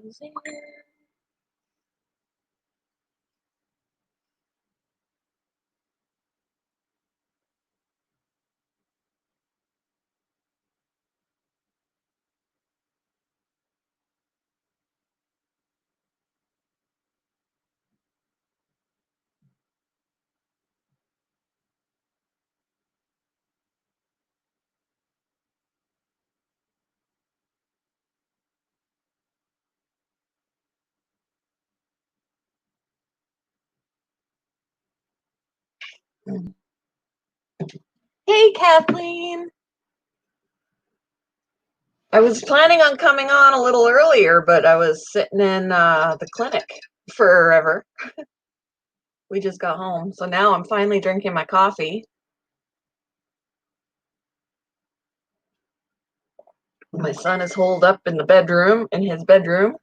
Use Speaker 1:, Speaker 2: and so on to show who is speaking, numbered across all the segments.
Speaker 1: comes in. Hey, Kathleen. I was planning on coming on a little earlier, but I was sitting in the clinic forever. We just got home, so now I'm finally drinking my coffee. My son is holed up in his bedroom.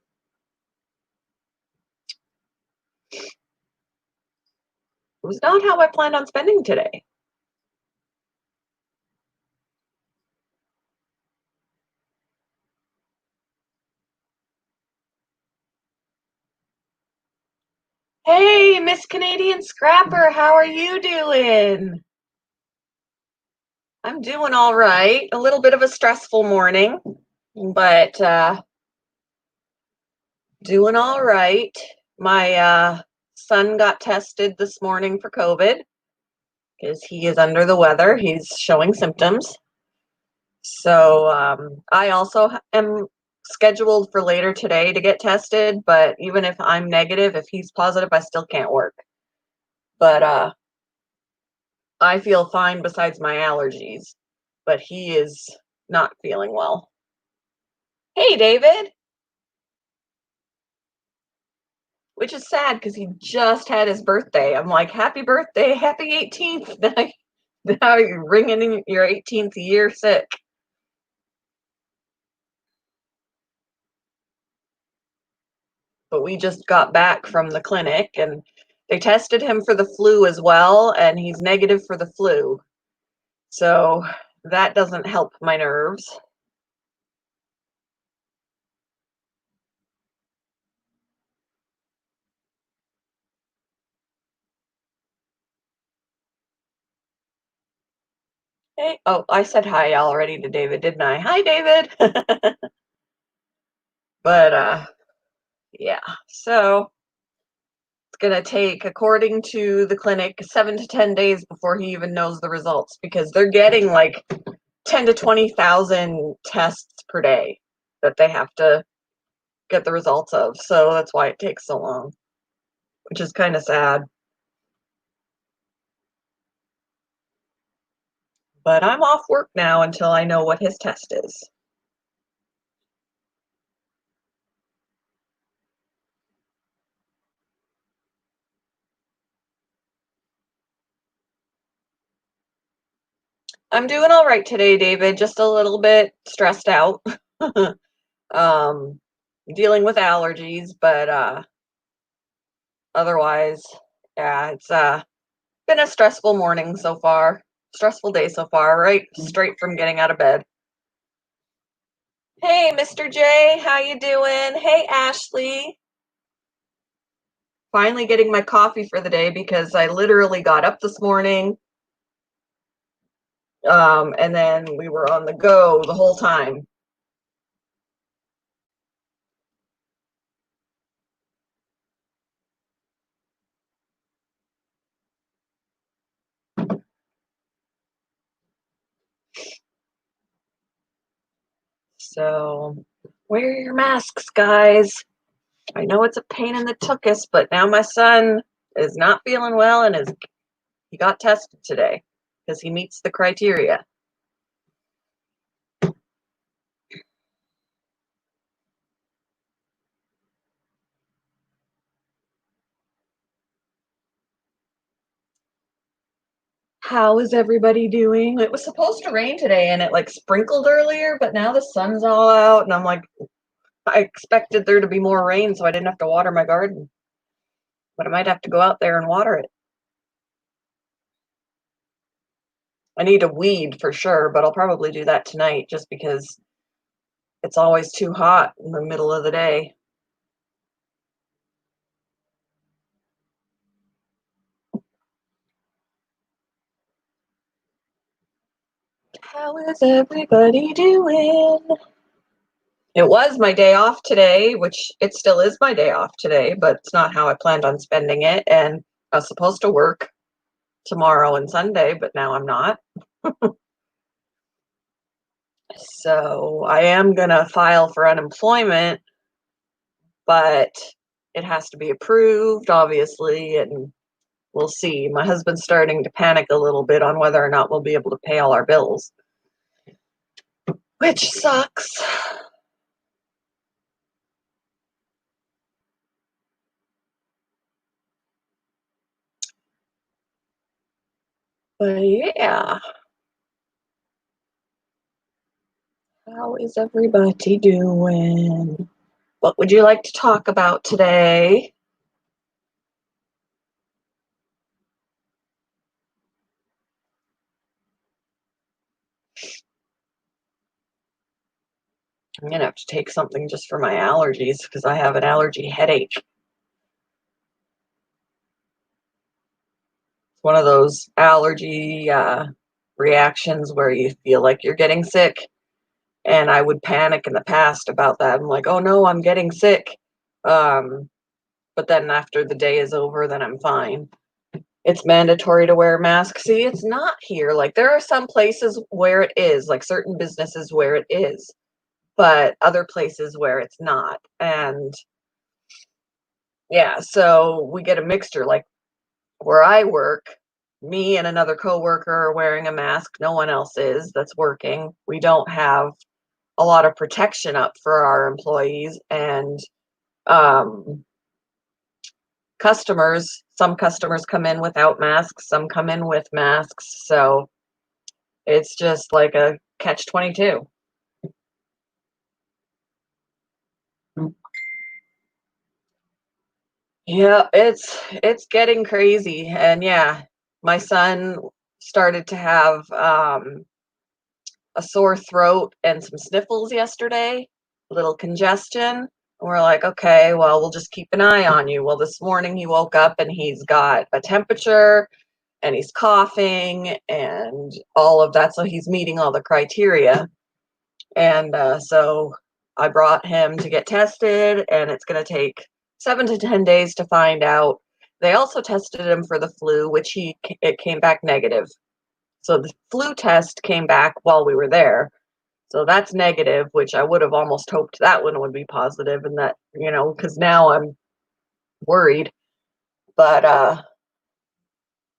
Speaker 1: It was not how I planned on spending today. Hey, Miss Canadian Scrapper, how are you doing? I'm doing all right. A little bit of a stressful morning, but doing all right. My son got tested this morning for COVID because he is under the weather. He's showing symptoms. So I also am scheduled for later today to get tested, but even if I'm negative, if he's positive, I still can't work. But I feel fine besides my allergies, but he is not feeling well. Hey, David, which is sad because he just had his birthday. I'm like, happy birthday, happy 18th. Now you're ringing in your 18th year sick. But we just got back from the clinic and they tested him for the flu as well, and he's negative for the flu. So that doesn't help my nerves. Hey, oh, I said hi already to David, didn't I? Hi, David. But yeah, so it's gonna take, according to the clinic, 7 to 10 days before he even knows the results because they're getting like 10 to 20,000 tests per day that they have to get the results of. So that's why it takes so long, which is kind of sad. But I'm off work now until I know what his test is. I'm doing all right today, David, just a little bit stressed out. um, Dealing with allergies, but otherwise, yeah, it's been a stressful morning so far. Stressful day so far, right? Straight from getting out of bed. Hey, Mr. J, how you doing? Hey, Ashley. Finally getting my coffee for the day because I literally got up this morning, and then we were on the go the whole time. So wear your masks, guys. I know it's a pain in the tuchus, but now my son is not feeling well and he got tested today because he meets the criteria. How is everybody doing? It was supposed to rain today and it like sprinkled earlier, but now the sun's all out and I'm like, I expected there to be more rain so I didn't have to water my garden. But I might have to go out there and water it. I need a weed for sure, but I'll probably do that tonight just because it's always too hot in the middle of the day. How is everybody doing? It was my day off today, which it still is my day off today, but it's not how I planned on spending it. And I was supposed to work tomorrow and Sunday, but now I'm not. So I am gonna file for unemployment, but it has to be approved, obviously, and we'll see. My husband's starting to panic a little bit on whether or not we'll be able to pay all our bills, which sucks. But yeah, how is everybody doing? What would you like to talk about today? I'm gonna have to take something just for my allergies because I have an allergy headache. It's one of those allergy reactions where you feel like you're getting sick. And I would panic in the past about that. I'm like, oh no, I'm getting sick. But then after the day is over, then I'm fine. It's mandatory to wear a mask. See, it's not here. Like there are some places where it is, like certain businesses where it is, but other places where it's not. And yeah, so we get a mixture. Like where I work, me and another coworker are wearing a mask. No one else is that's working. We don't have a lot of protection up for our employees and um, customers. Some customers come in without masks, some come in with masks. So it's just like a catch 22. Yeah, it's getting crazy. And yeah, my son started to have a sore throat and some sniffles yesterday, a little congestion. And we're like, okay, well, we'll just keep an eye on you. Well, this morning he woke up and he's got a temperature and he's coughing and all of that. So he's meeting all the criteria. And so I brought him to get tested, and it's going to take 7 to 10 days to find out. They also tested him for the flu, which it came back negative. So the flu test came back while we were there. So that's negative, which I would have almost hoped that one would be positive, and that, because now I'm worried. But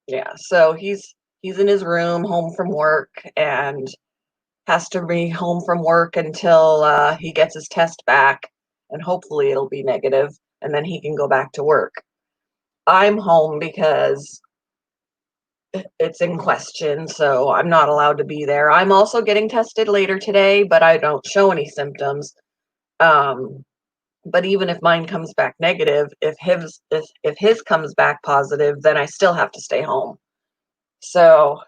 Speaker 1: yeah, so he's in his room, home from work, and has to be home from work until he gets his test back, and hopefully it'll be negative, and then he can go back to work. I'm home because it's in question, so I'm not allowed to be there. I'm also getting tested later today, but I don't show any symptoms. Um, but even if mine comes back negative, if his comes back positive, then I still have to stay home. So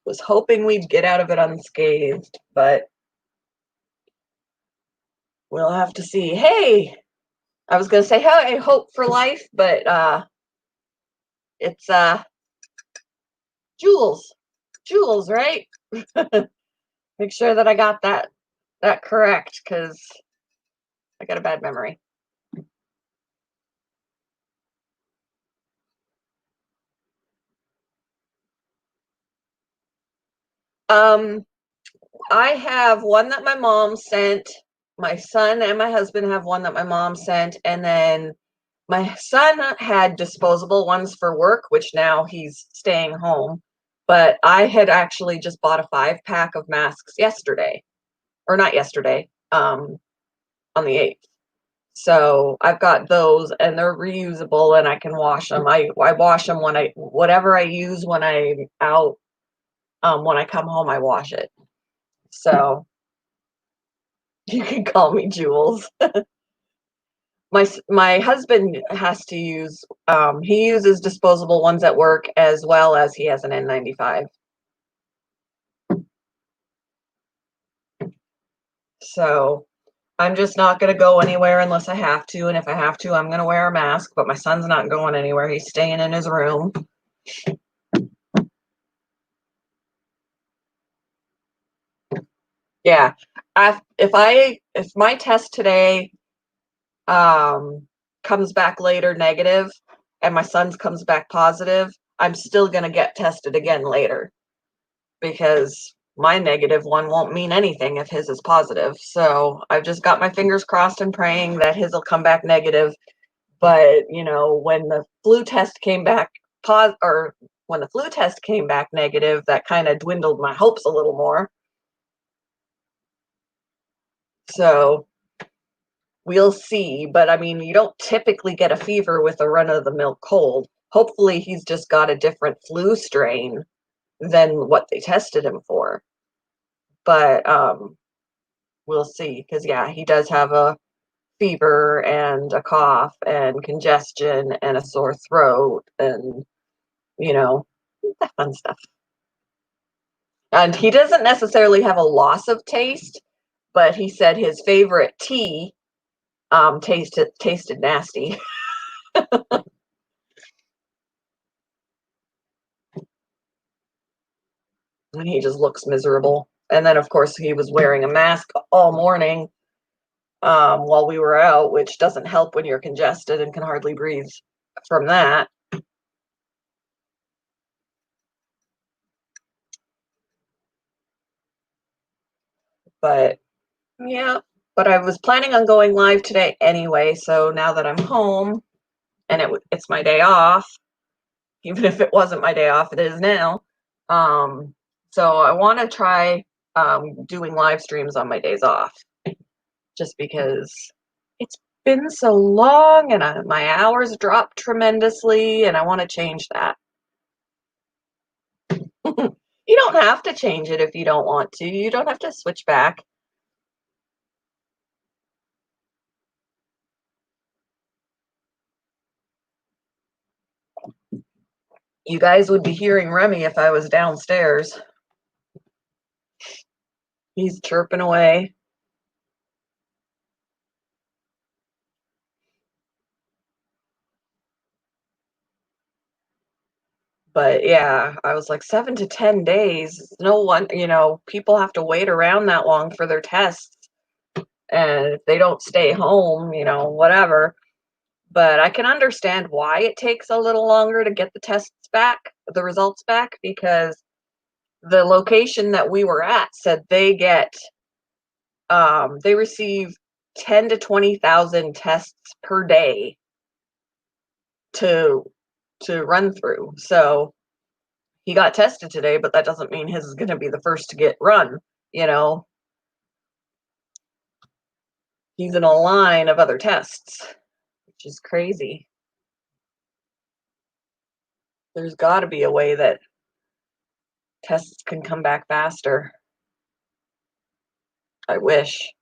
Speaker 1: was hoping we'd get out of it unscathed, but we'll have to see. Hey, I was gonna say, hey, hope for life, but it's Jules. Jules, right? Make sure that I got that correct, because I got a bad memory. Um, I have one that my mom sent. My son and my husband have one that my mom sent, and then my son had disposable ones for work, which now he's staying home. But I had actually just bought a 5-pack of masks yesterday, or not yesterday, on the 8th. So I've got those, and they're reusable, and I can wash them. I wash them when whatever I use when I'm out. When I come home, I wash it. So you can call me Jules. My husband has to use he uses disposable ones at work, as well as he has an N95. So I'm just not going to go anywhere unless I have to. And if I have to, I'm going to wear a mask. But my son's not going anywhere. He's staying in his room. Yeah. If my test today um, comes back later negative and my son's comes back positive, I'm still going to get tested again later because my negative one won't mean anything if his is positive. So I've just got my fingers crossed and praying that his will come back negative. But, when the flu test came back or when the flu test came back negative, that kind of dwindled my hopes a little more. So we'll see. But I mean, you don't typically get a fever with a run of the mill cold. Hopefully, he's just got a different flu strain than what they tested him for. But we'll see. Because, yeah, he does have a fever and a cough and congestion and a sore throat and, that fun stuff. And he doesn't necessarily have a loss of taste, but he said his favorite tea tasted nasty. And he just looks miserable. And then, of course, he was wearing a mask all morning while we were out, which doesn't help when you're congested and can hardly breathe from that. But yeah, but I was planning on going live today anyway. So now that I'm home and it's my day off, even if it wasn't my day off, it is now. So I want to try doing live streams on my days off, just because it's been so long and my hours dropped tremendously, and I want to change that. You don't have to change it if you don't want to. You don't have to switch back. You guys would be hearing Remy if I was downstairs. He's chirping away. But yeah, I was like 7 to 10 days. No one, people have to wait around that long for their tests. And if they don't stay home, whatever. But I can understand why it takes a little longer to get the tests back, the results back, because the location that we were at said they receive 10 to 20,000 tests per day to run through. So he got tested today, but that doesn't mean his is going to be the first to get run. You know, he's in a line of other tests, which is crazy. There's got to be a way that tests can come back faster. I wish.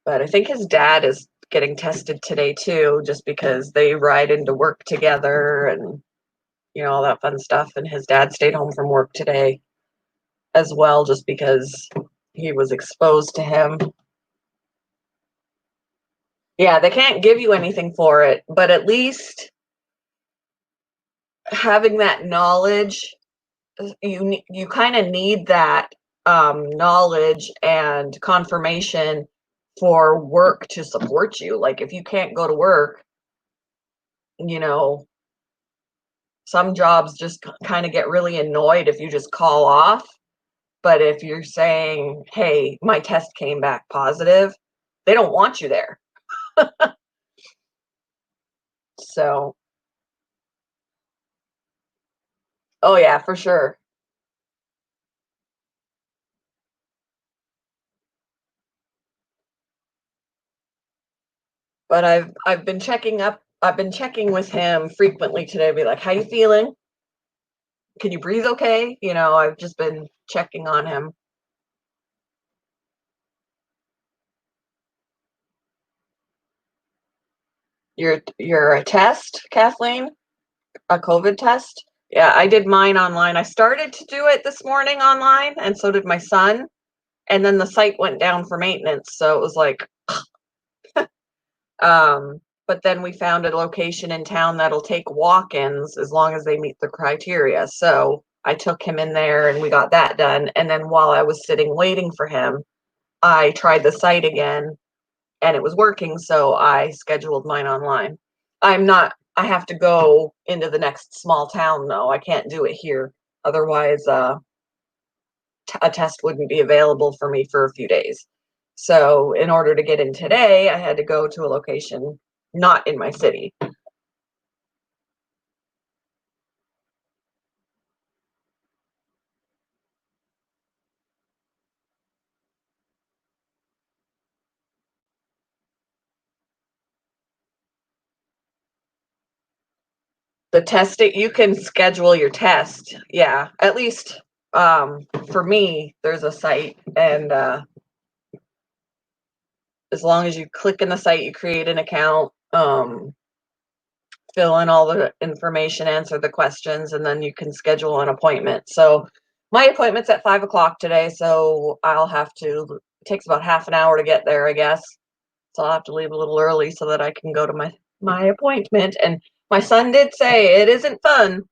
Speaker 1: But I think his dad is getting tested today too, just because they ride into work together and all that fun stuff. And his dad stayed home from work today as well, just because he was exposed to him. Yeah, they can't give you anything for it, but at least having that knowledge, you kind of need that knowledge and confirmation for work to support you. Like if you can't go to work, you know, some jobs just kind of get really annoyed if you just call off. But if you're saying, hey, my test came back positive, they don't want you there. So, oh yeah, for sure. But I've been checking with him frequently today, be like, how you feeling? Can you breathe okay? I've just been checking on him. Your a test, Kathleen? A COVID test? Yeah, I did mine online. I started to do it this morning online, and so did my son. And then the site went down for maintenance, so it was like, but then we found a location in town that'll take walk-ins as long as they meet the criteria. So I took him in there and we got that done. And then while I was sitting waiting for him, I tried the site again and it was working, so I scheduled mine online. I have to go into the next small town though. I can't do it here. Otherwise, a test wouldn't be available for me for a few days. So in order to get in today, I had to go to a location not in my city. The testing, you can schedule your test. Yeah, at least for me, there's a site, and as long as you click in the site, you create an account, fill in all the information, answer the questions, and then you can schedule an appointment. So my appointment's at 5 o'clock today, so I'll have to, it takes about half an hour to get there, I guess. So I'll have to leave a little early so that I can go to my appointment. And my son did say it isn't fun.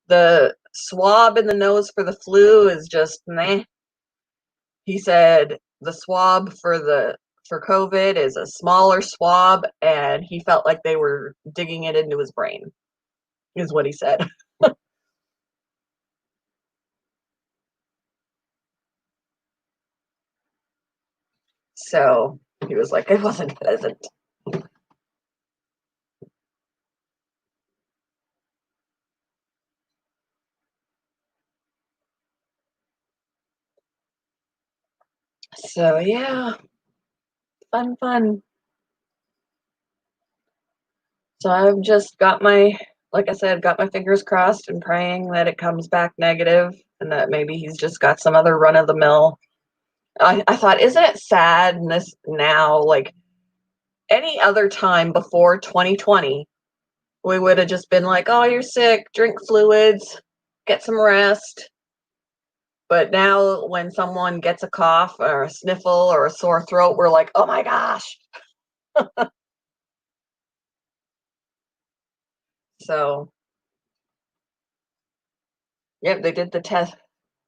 Speaker 1: The swab in the nose for the flu is just meh. He said the swab for COVID is a smaller swab, and he felt like they were digging it into his brain, is what he said. So he was like, it wasn't pleasant. So yeah, fun, fun. So I've just got my, like I said, got my fingers crossed and praying that it comes back negative and that maybe he's just got some other run of the mill. I thought, isn't it sad in this now? Like any other time before 2020, we would have just been like, oh, you're sick, drink fluids, get some rest. But now when someone gets a cough or a sniffle or a sore throat, we're like, oh my gosh. So, yep, they did the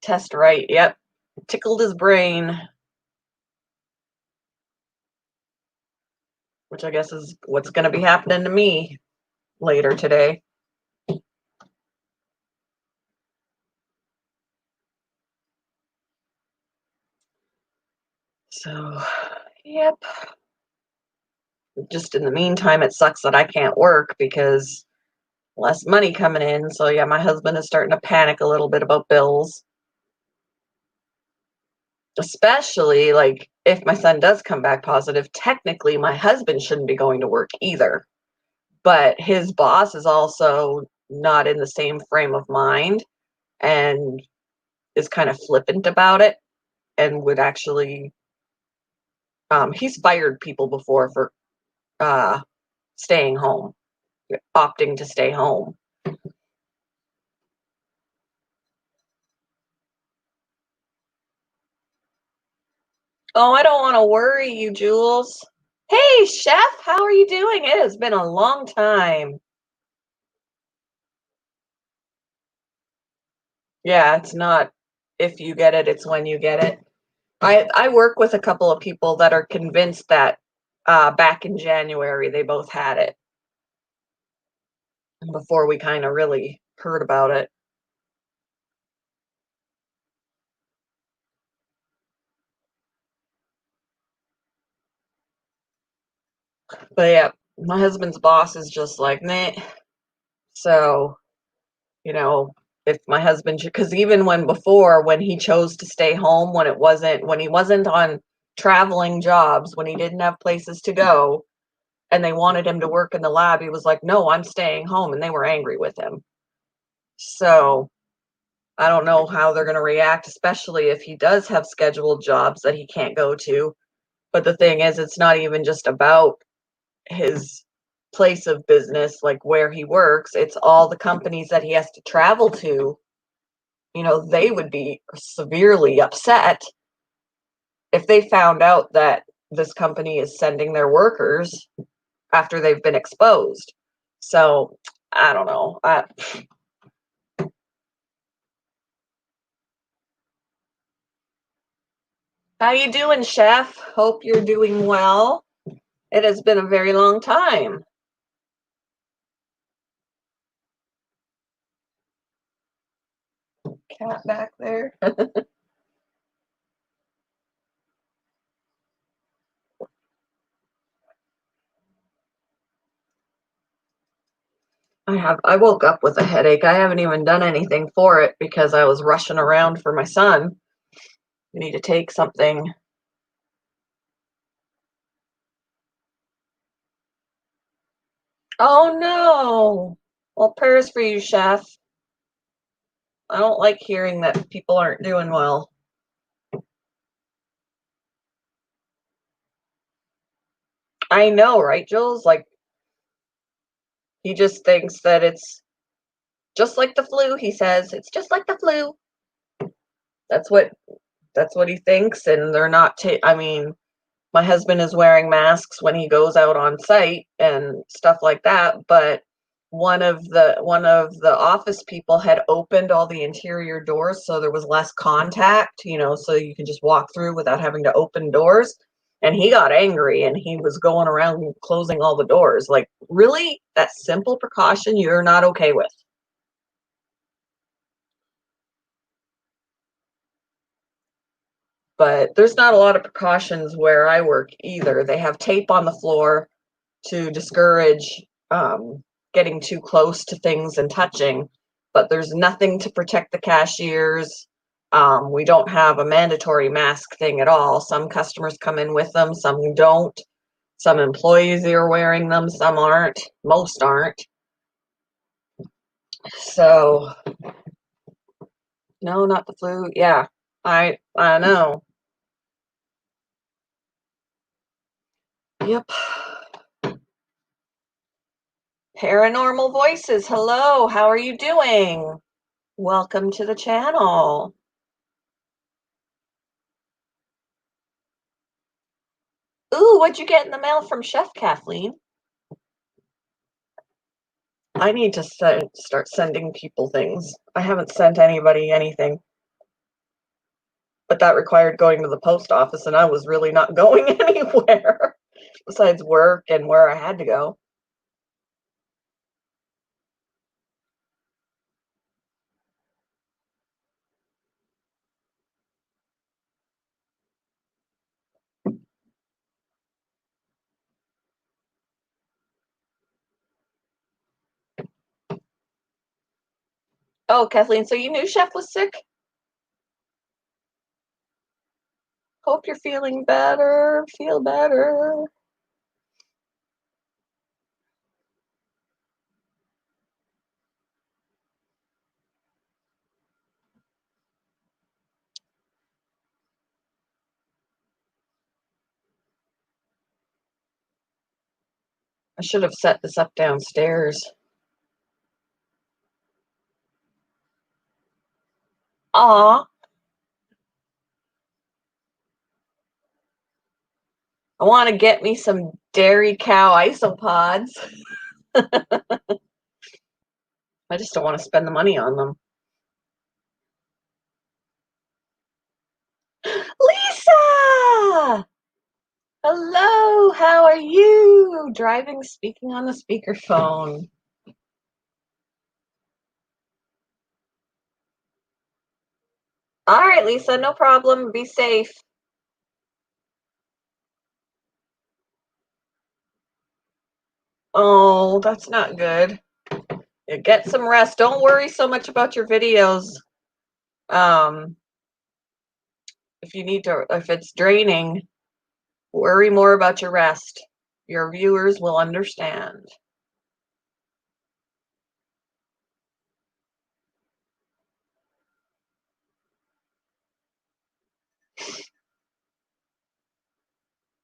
Speaker 1: test right. Yep. Tickled his brain, which I guess is what's going to be happening to me later today. So, yep. Just in the meantime, it sucks that I can't work because less money coming in. So, yeah, my husband is starting to panic a little bit about bills, especially like if my son does come back positive. Technically, my husband shouldn't be going to work either, but his boss is also not in the same frame of mind and is kind of flippant about it and would actually he's fired people before for uh, staying home, opting to stay home. Oh, I don't want to worry you, Jules. Hey, Chef, how are you doing? It has been a long time. Yeah, it's not if you get it, it's when you get it. I work with a couple of people that are convinced that back in January they both had it before we kind of really heard about it. But yeah, my husband's boss is just like, nah. So, you know, if my husband should, because even when before, when he chose to stay home, when he wasn't on traveling jobs, when he didn't have places to go, and they wanted him to work in the lab, he was like, no, I'm staying home. And they were angry with him. So I don't know how they're going to react, especially if he does have scheduled jobs that he can't go to. But the thing is, it's not even just about his place of business, like where he works, it's all the companies that he has to travel to. They would be severely upset if they found out that this company is sending their workers after they've been exposed. So I don't know. How you doing, Chef? Hope you're doing well. It has been a very long time. Cat back there. I woke up with a headache. I haven't even done anything for it because I was rushing around for my son. We need to take something. Oh no. Well, prayers for you, Chef. I don't like hearing that people aren't doing well. I know, right, Jules? Like, he just thinks that it's just like the flu, he says. It's just like the flu. That's what that's what he thinks, and they're not I mean, my husband is wearing masks when he goes out on site and stuff like that, but one of the office people had opened all the interior doors so there was less contact, so you can just walk through without having to open doors. And he got angry and he was going around closing all the doors. Like, really? That simple precaution you're not okay with? But there's not a lot of precautions where I work either. They have tape on the floor to discourage getting too close to things and touching, but there's nothing to protect the cashiers. We don't have a mandatory mask thing at all. Some customers come in with them, some don't. Some employees are wearing them, some aren't. Most aren't. So, no, not the flu. Yeah, I know. Yep. Paranormal Voices. Hello, how are you doing? Welcome to the channel. Ooh, what'd you get in the mail from Chef Kathleen? I need to start sending people things. I haven't sent anybody anything, but that required going to the post office, and I was really not going anywhere besides work and where I had to go. Oh, Kathleen, so you knew Chef was sick? Hope you're feeling better. Feel better. I should have set this up downstairs. Aw, I want to get me some dairy cow isopods. I just don't want to spend the money on them. Lisa! Hello, how are you? Driving, speaking on the speakerphone. All right, Lisa, no problem. Be safe. Oh, that's not good. Yeah, get some rest. Don't worry so much about your videos. Um, if it's draining, worry more about your rest. Your viewers will understand.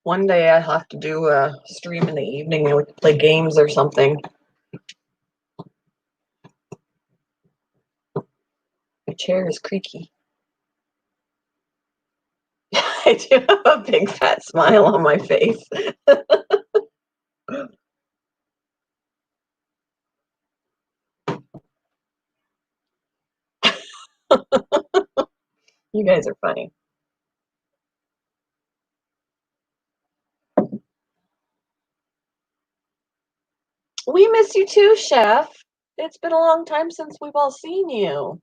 Speaker 1: One day I'll have to do a stream in the evening and we can play games or something. My chair is creaky. I do have a big fat smile on my face. You guys are funny. We miss you too, Chef. It's been a long time since we've all seen you.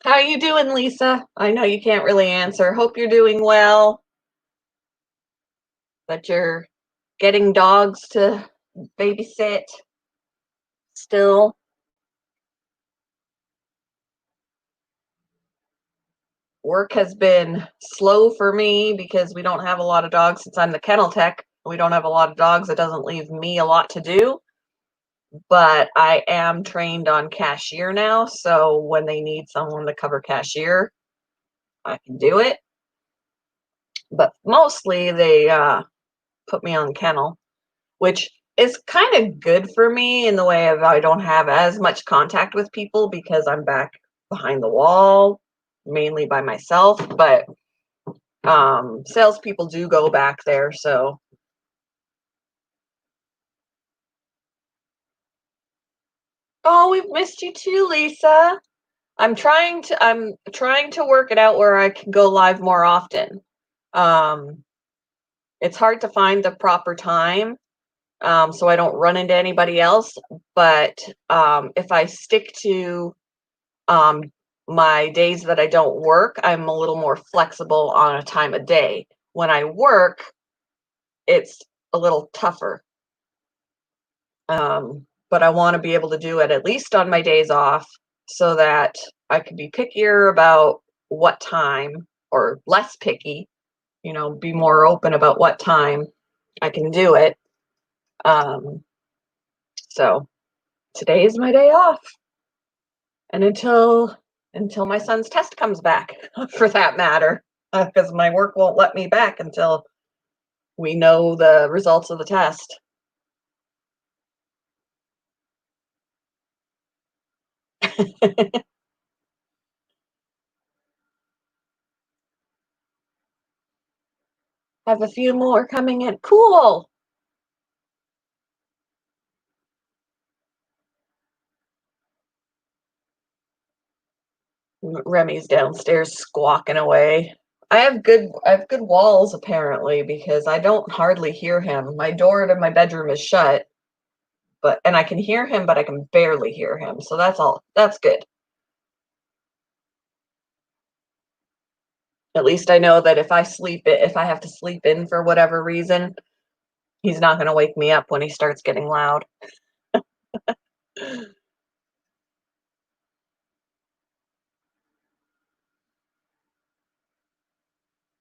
Speaker 1: How you doing, Lisa? I know you can't really answer. Hope you're doing well. That you're getting dogs to babysit still. Work has been slow for me because we don't have a lot of dogs since I'm the kennel tech. We don't have a lot of dogs. It doesn't leave me a lot to do. But I am trained on cashier now. So when they need someone to cover cashier, I can do it. But mostly they put me on kennel, which is kind of good for me in the way of I don't have as much contact with people because I'm back behind the wall, mainly by myself. But salespeople do go back there, so. Oh, we've missed you too, Lisa. I'm trying to work it out where I can go live more often. Um, it's hard to find the proper time, so I don't run into anybody else. But if I stick to um, my days that I don't work, I'm a little more flexible on a time of day. When I work, it's a little tougher. But I want to be able to do it at least on my days off so that I can be pickier about what time or less picky, be more open about what time I can do it. Um, so today is my day off. And until my son's test comes back, for that matter, because my work won't let me back until we know the results of the test. Have a few more coming in. Cool. Remy's downstairs squawking away. I have good walls apparently because I don't hardly hear him. My door to my bedroom is shut, and I can hear him, but I can barely hear him. So that's all. That's good. At least I know that if I have to sleep in for whatever reason, he's not going to wake me up when he starts getting loud.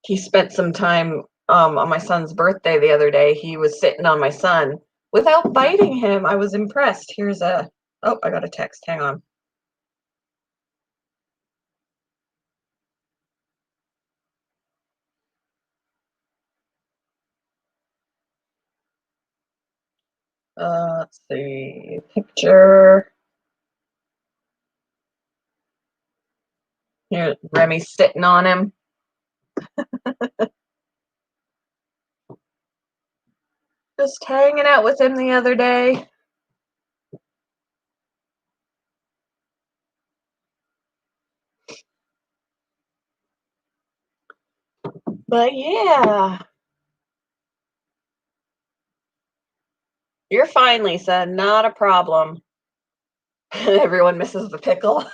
Speaker 1: He spent some time on my son's birthday the other day. He was sitting on my son without biting him. I was impressed. Oh, I got a text. Hang on. Let's see. Picture. Here, Remy's sitting on him. Just hanging out with him the other day. But yeah. You're fine, Lisa. Not a problem. Everyone misses the pickle.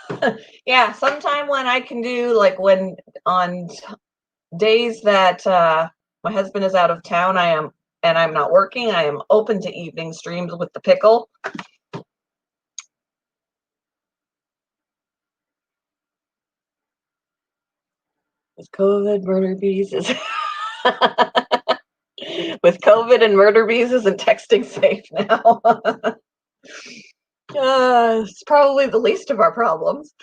Speaker 1: Yeah, sometime when I can do, like when on days that my husband is out of town, and I'm not working, I am open to evening streams with the pickle. With COVID, murder bees is. With COVID and murder bees, isn't texting safe now? It's probably the least of our problems.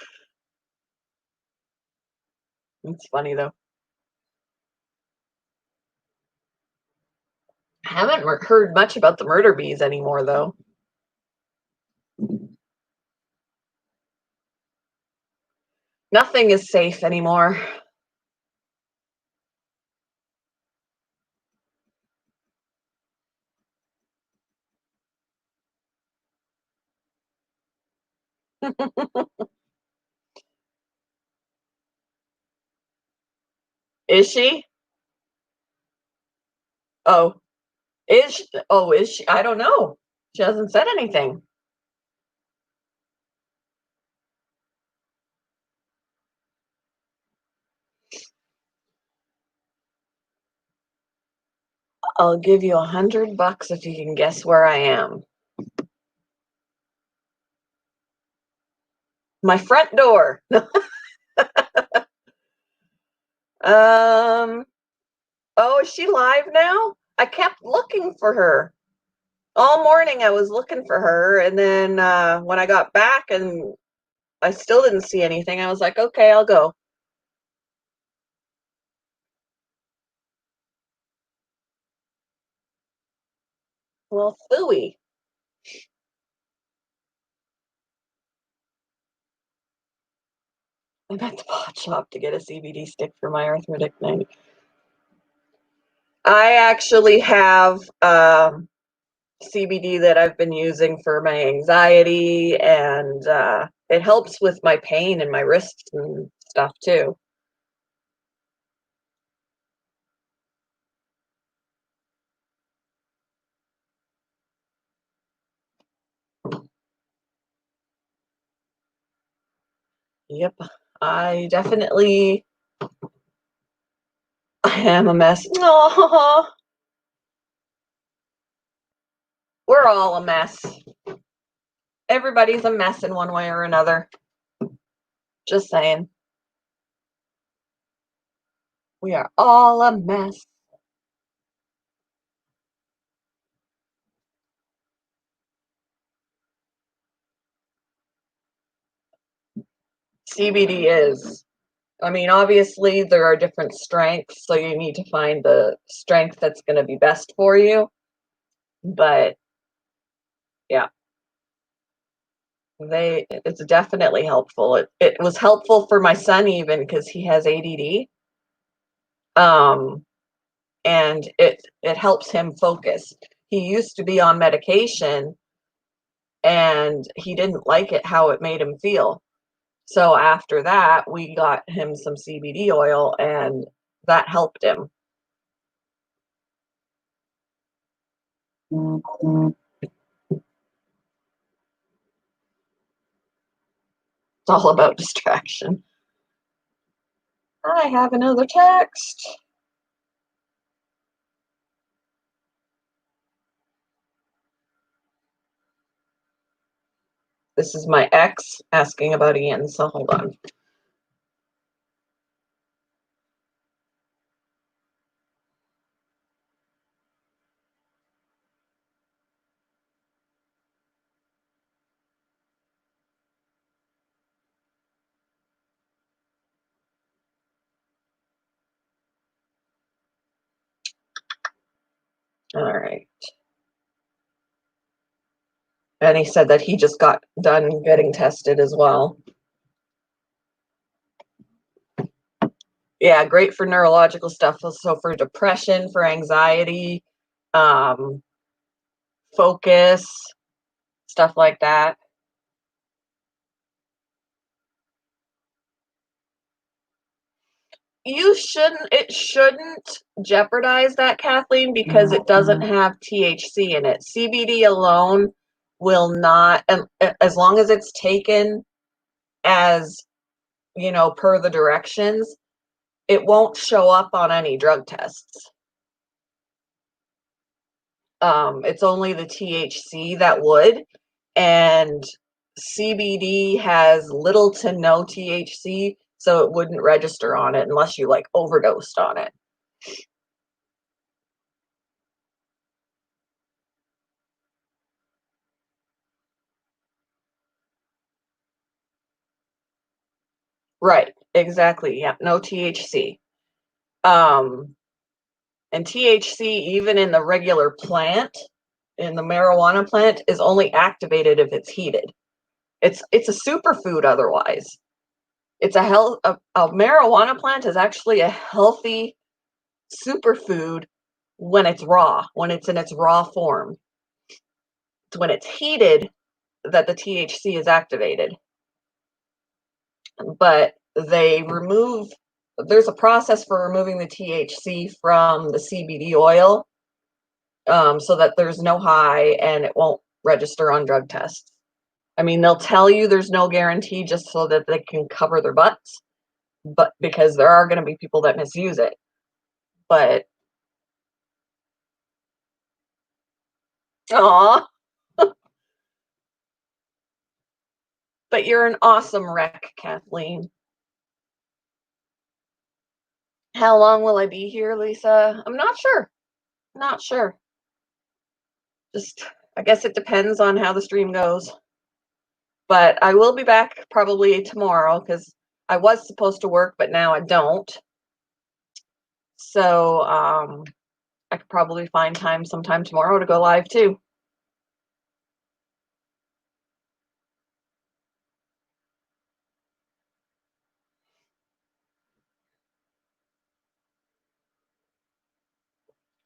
Speaker 1: It's funny though. I haven't heard much about the murder bees anymore though. Nothing is safe anymore. Is she? Oh, is she? I don't know. She hasn't said anything. I'll give you $100 if you can guess where I am. My front door. Um, oh, is she live now? I kept looking for her. All morning I was looking for her, and then when I got back and I still didn't see anything, I was like, okay, I'll go. Well, phooey. I'm at the pot shop to get a CBD stick for my arthritic neck. I actually have CBD that I've been using for my anxiety, and it helps with my pain in my wrists and stuff too. Yep, I definitely am a mess. Oh, we're all a mess. Everybody's a mess in one way or another. Just saying. We are all a mess. CBD is. I mean, obviously, there are different strengths, so you need to find the strength that's going to be best for you. But yeah, it's definitely helpful. It was helpful for my son even because he has ADD. Um, and it helps him focus. He used to be on medication and he didn't like it how it made him feel. So after that, we got him some CBD oil and that helped him. It's all about distraction. I have another text. This is my ex asking about Ian, so hold on. All right. And he said that he just got done getting tested as well. Yeah, great for neurological stuff. So for depression, for anxiety, um, focus, stuff like that. It shouldn't jeopardize that, Kathleen, because it doesn't have THC in it. CBD alone will not, as long as it's taken as, per the directions, it won't show up on any drug tests. It's only the THC that would, and CBD has little to no THC, so it wouldn't register on it unless you like overdosed on it. Right, exactly. Yeah, no THC. Um, and THC, even in the regular plant, in the marijuana plant, is only activated if it's heated. It's a superfood otherwise. It's a marijuana plant is actually a healthy superfood when it's raw, when it's in its raw form. It's when it's heated that the THC is activated. But there's a process for removing the THC from the CBD oil, so that there's no high and it won't register on drug tests. I mean, they'll tell you there's no guarantee just so that they can cover their butts, but because there are going to be people that misuse it. But aw, but you're an awesome wreck, Kathleen. How long will I be here, Lisa? I'm not sure. Not sure. Just, I guess it depends on how the stream goes. But I will be back probably tomorrow because I was supposed to work, but now I don't. So I could probably find time sometime tomorrow to go live too.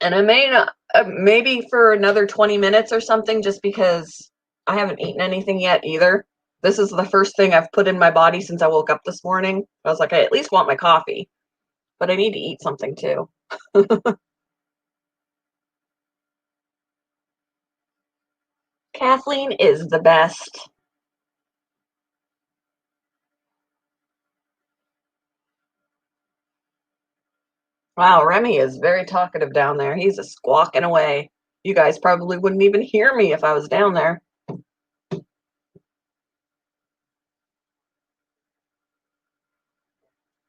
Speaker 1: And I may not, maybe for another 20 minutes or something, just because I haven't eaten anything yet either. This is the first thing I've put in my body since I woke up this morning. I was like, I at least want my coffee, but I need to eat something too. Kathleen is the best. Wow, Remy is very talkative down there. He's a squawking away. You guys probably wouldn't even hear me if I was down there.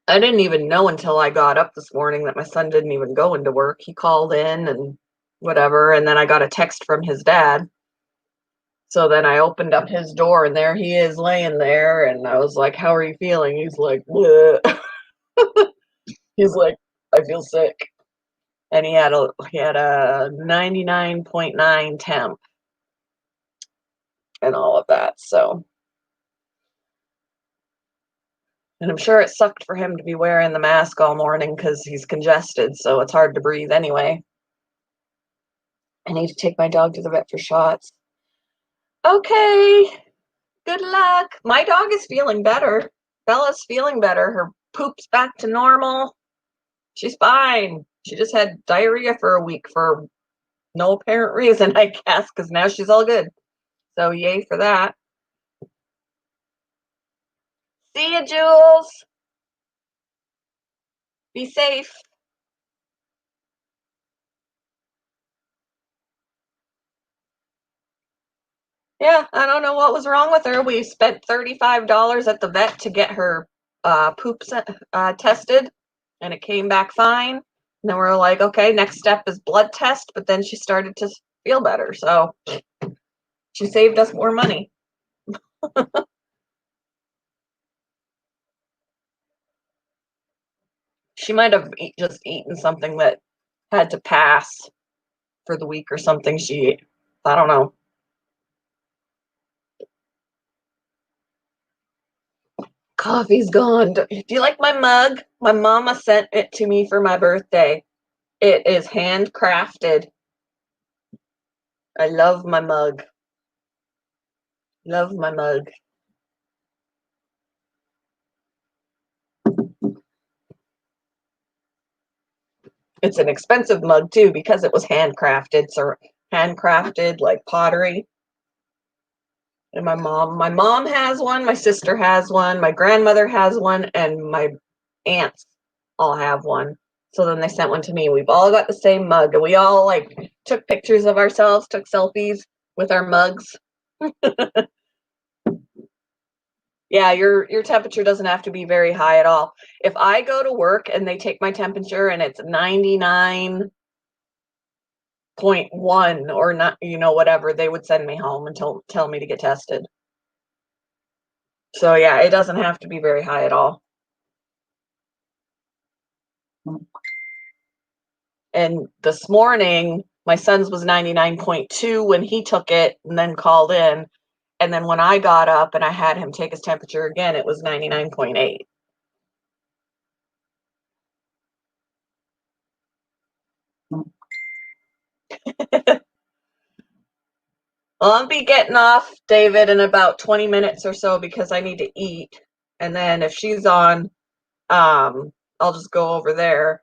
Speaker 1: I didn't even know until I got up this morning that my son didn't even go into work. He called in and whatever, and then I got a text from his dad. So then I opened up his door, and there he is laying there, and I was like, "How are you feeling?" He's like, "Bleh." He's like, "I feel sick," and he had a 99.9 temp and all of that. So, and I'm sure it sucked for him to be wearing the mask all morning because he's congested, so it's hard to breathe anyway. I need to take my dog to the vet for shots. Okay, good luck. My dog is feeling better. Bella's feeling better. Her poop's back to normal. She's fine. She just had diarrhea for a week for no apparent reason, I guess, because now she's all good. So yay for that. See ya, Jules. Be safe. Yeah, I don't know what was wrong with her. We spent $35 at the vet to get her poop tested, and it came back fine. And then we're like, okay, next step is blood test. But then she started to feel better, so she saved us more money. She might have just eaten something that had to pass for the week or something. I don't know. Coffee's gone. Do you like my mug? My mama sent it to me for my birthday. It is handcrafted. I love my mug. Love my mug. It's an expensive mug too because it was handcrafted. So handcrafted like pottery. And my mom has one, my sister has one, my grandmother has one, and my aunts all have one. So then they sent one to me. We've all got the same mug, and we all like took pictures of ourselves, took selfies with our mugs. Yeah, your temperature doesn't have to be very high at all. If I go to work and they take my temperature and it's 99.1 or not, whatever, they would send me home and tell me to get tested. So yeah, it doesn't have to be very high at all. And this morning, my son's was 99.2 when he took it and then called in. And then when I got up and I had him take his temperature again, it was 99.8. Well, I'll be getting off, David, in about 20 minutes or so because I need to eat. And then if she's on, I'll just go over there.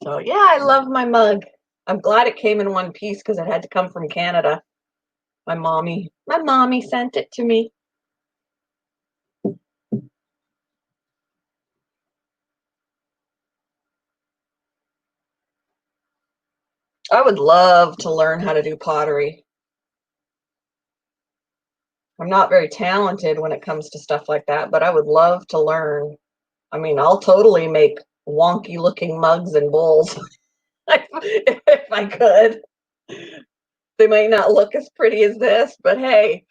Speaker 1: So yeah, I love my mug. I'm glad it came in one piece because it had to come from Canada. My mommy sent it to me. I would love to learn how to do pottery. I'm not very talented when it comes to stuff like that, but I would love to learn. I mean, I'll totally make wonky looking mugs and bowls if I could. They might not look as pretty as this, but hey,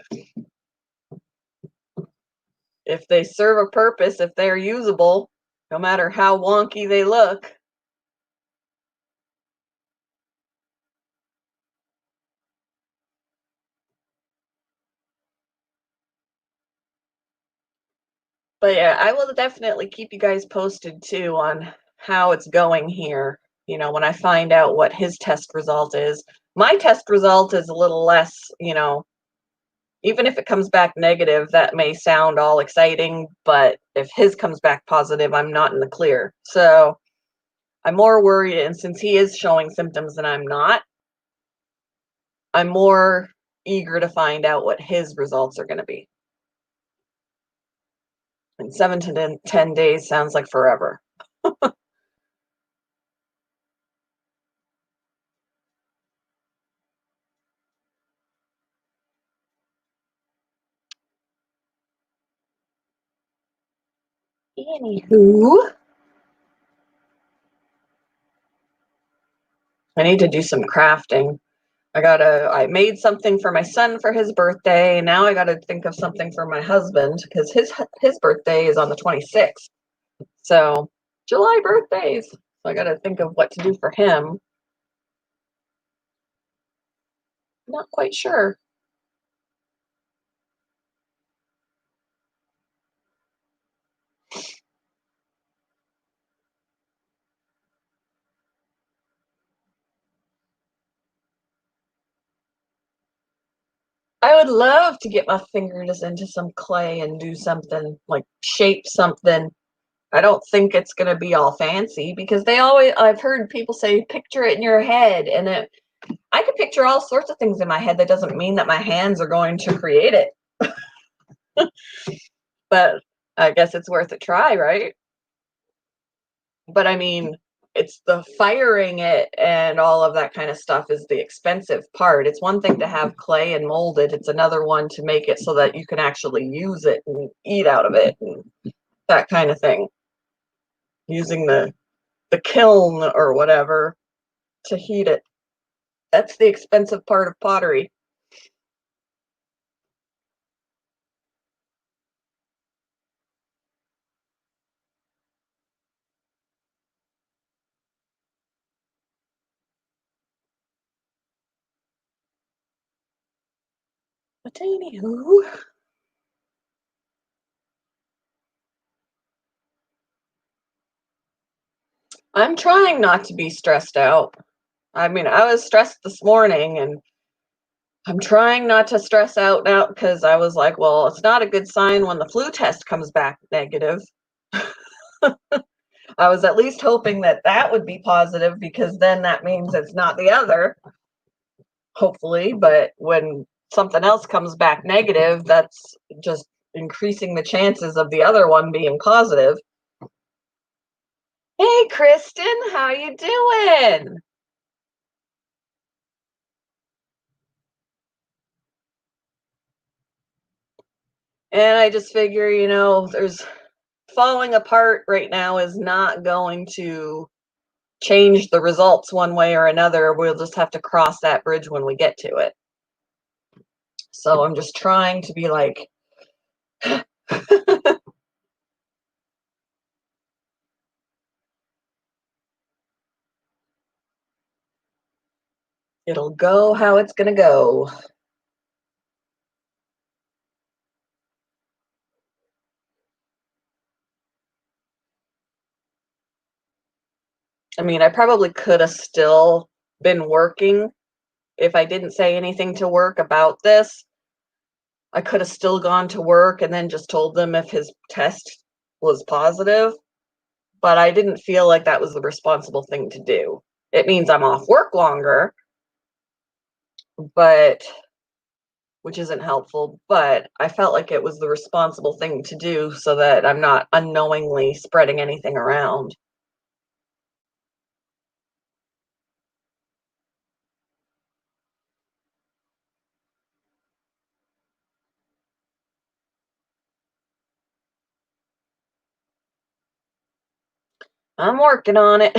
Speaker 1: if they serve a purpose, if they're usable, no matter how wonky they look. But yeah, I will definitely keep you guys posted too on how it's going here. When I find out what his test result is. My test result is a little less, even if it comes back negative, that may sound all exciting, but if his comes back positive, I'm not in the clear. So I'm more worried, and since he is showing symptoms and I'm not, I'm more eager to find out what his results are going to be. And 7 to 10 days sounds like forever. Anywho, I need to do some crafting. I made something for my son for his birthday. Now I gotta think of something for my husband because his birthday is on the 26th. So July birthdays. So I gotta think of what to do for him. Not quite sure. I would love to get my fingers into some clay and do something like shape something. I don't think it's gonna be all fancy because I've heard people say picture it in your head, and I could picture all sorts of things in my head. That doesn't mean that my hands are going to create it. But I guess it's worth a try, right? But I mean, it's the firing it and all of that kind of stuff is the expensive part. It's one thing to have clay and mold it. It's another one to make it so that you can actually use it and eat out of it and that kind of thing. Using the kiln or whatever to heat it. That's the expensive part of pottery. But anywho, I'm trying not to be stressed out. I mean, I was stressed this morning and I'm trying not to stress out now because I was like, well, it's not a good sign when the flu test comes back negative. I was at least hoping that that would be positive because then that means it's not the other, hopefully. But when something else comes back negative, that's just increasing the chances of the other one being positive. Hey, Kristen, how you doing? And I just figure, there's falling apart right now is not going to change the results one way or another. We'll just have to cross that bridge when we get to it. So I'm just trying to be like, it'll go how it's gonna go. I mean, I probably could have still been working if I didn't say anything to work about this. I could have still gone to work and then just told them if his test was positive, but I didn't feel like that was the responsible thing to do. It means I'm off work longer, but which isn't helpful, but I felt like it was the responsible thing to do so that I'm not unknowingly spreading anything around. I'm working on it.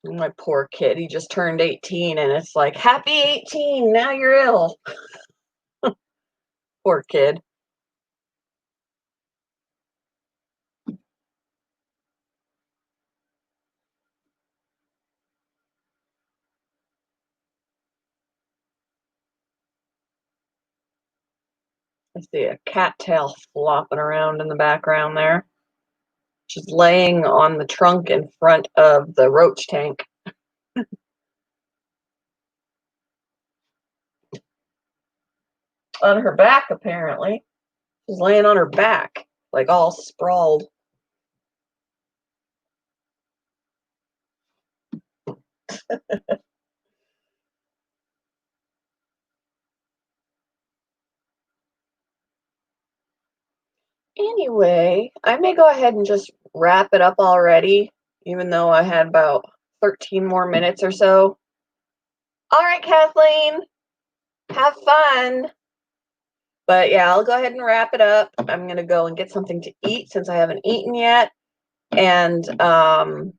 Speaker 1: My poor kid, he just turned 18 and it's like, happy 18, now you're ill. Poor kid. I see a cattail flopping around in the background there. She's laying on the trunk in front of the roach tank. On her back, apparently. She's laying on her back, like all sprawled. Anyway, I may go ahead and just wrap it up already, even though I had about 13 more minutes or so. All right, Kathleen, have fun. But yeah, I'll go ahead and wrap it up. I'm going to go and get something to eat since I haven't eaten yet. And I'll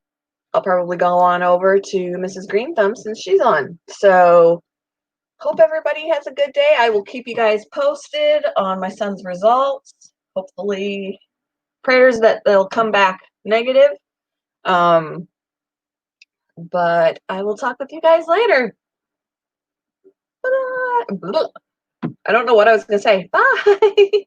Speaker 1: probably go on over to Mrs. Green Thumb since she's on. So hope everybody has a good day. I will keep you guys posted on my son's results. Hopefully, prayers that they'll come back negative. But I will talk with you guys later. I don't know what I was going to say. Bye.